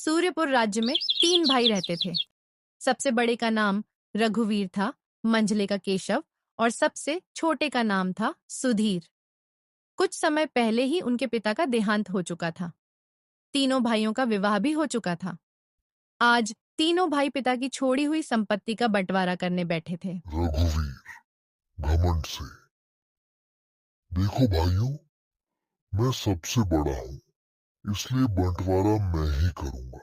सूर्यपुर राज्य में 3 भाई रहते थे। सबसे बड़े का नाम रघुवीर था, मंझले का केशव और सबसे छोटे का नाम था सुधीर। कुछ समय पहले ही उनके पिता का देहांत हो चुका था। तीनों भाइयों का विवाह भी हो चुका था। आज तीनों भाई पिता की छोड़ी हुई संपत्ति का बंटवारा करने बैठे थे। रघुवीर घमंड से, देखो भाइयों, मैं सबसे बड़ा हूँ, इसलिए बंटवारा मैं ही करूंगा।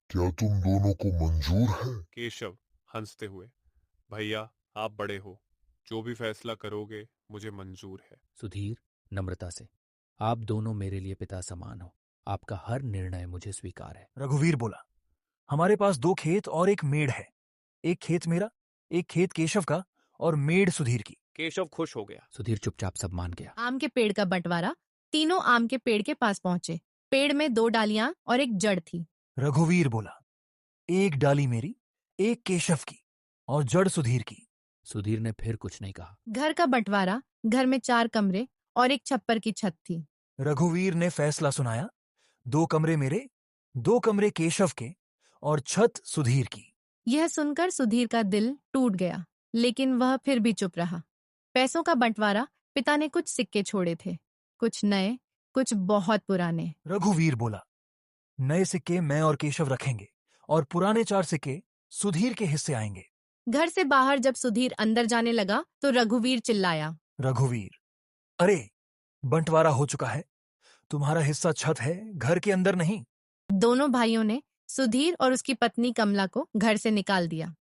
क्या तुम दोनों को मंजूर है? केशव हंसते हुए, भैया आप बड़े हो, जो भी फैसला करोगे मुझे मंजूर है। सुधीर नम्रता से, आप दोनों मेरे लिए पिता समान हो, आपका हर निर्णय मुझे स्वीकार है। रघुवीर बोला, हमारे पास 2 खेत और एक मेड़ है। एक खेत मेरा, एक खेत केशव का और मेड़ सुधीर की। केशव खुश हो गया। सुधीर चुपचाप सब मान गया। आम के पेड़ का बंटवारा। तीनों आम के पेड़ के पास पहुंचे। पेड़ में 2 डालियां और एक जड़ थी। रघुवीर बोला, एक डाली मेरी, एक केशव की और जड़ सुधीर की। सुधीर ने फिर कुछ नहीं कहा। घर का बंटवारा। घर में 4 कमरे और एक छप्पर की छत थी। रघुवीर ने फैसला सुनाया, 2 कमरे मेरे, 2 कमरे केशव के और छत सुधीर की। यह सुनकर सुधीर का दिल टूट गया, लेकिन वह फिर भी चुप रहा। पैसों का बंटवारा। पिता ने कुछ सिक्के छोड़े थे, कुछ नए, कुछ बहुत पुराने। रघुवीर बोला, नए सिक्के मैं और केशव रखेंगे और पुराने 4 सिक्के सुधीर के हिस्से आएंगे। घर से बाहर जब सुधीर अंदर जाने लगा तो रघुवीर चिल्लाया। रघुवीर, अरे बंटवारा हो चुका है, तुम्हारा हिस्सा छत है, घर के अंदर नहीं। दोनों भाइयों ने सुधीर और उसकी पत्नी कमला को घर से निकाल दिया।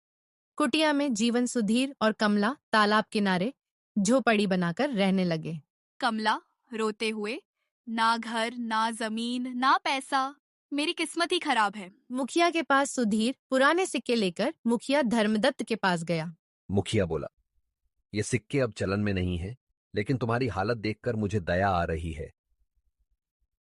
कुटिया में जीवन सुधीर और कमला तालाब किनारे झोपड़ी बनाकर रहने लगे। कमला रोते हुए, ना घर ना जमीन ना पैसा, मेरी किस्मत ही खराब है। मुखिया के पास सुधीर पुराने सिक्के लेकर मुखिया धर्मदत्त के पास गया। मुखिया बोला, ये सिक्के अब चलन में नहीं है, लेकिन तुम्हारी हालत देखकर मुझे दया आ रही है।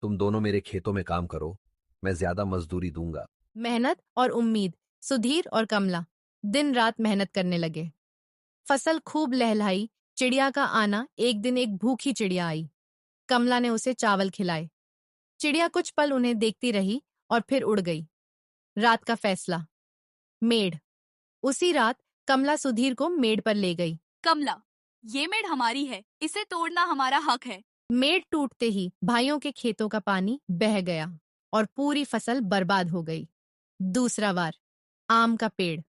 तुम दोनों मेरे खेतों में काम करो, मैं ज्यादा मजदूरी दूंगा। मेहनत और उम्मीद। सुधीर और कमला दिन रात मेहनत करने लगे। फसल खूब लहलहाई। चिड़िया का आना। एक दिन एक भूखी चिड़िया आई। कमला ने उसे चावल खिलाए। चिड़िया कुछ पल उन्हें देखती रही और फिर उड़ गई। रात का फैसला। मेड़। उसी रात कमला सुधीर को मेड़ पर ले गई। कमला, ये मेड़ हमारी है, इसे तोड़ना हमारा हक है। मेड़ टूटते ही भाइयों के खेतों का पानी बह गया और पूरी फसल बर्बाद हो गई। दूसरा वार। आम का पेड़।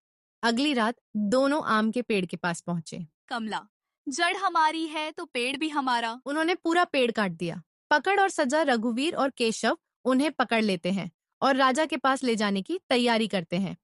अगली रात दोनों आम के पेड़ के पास पहुंचे। कमला, जड़ हमारी है तो पेड़ भी हमारा। उन्होंने पूरा पेड़ काट दिया। पकड़ और सजा। रघुवीर और केशव उन्हें पकड़ लेते हैं और राजा के पास ले जाने की तैयारी करते हैं।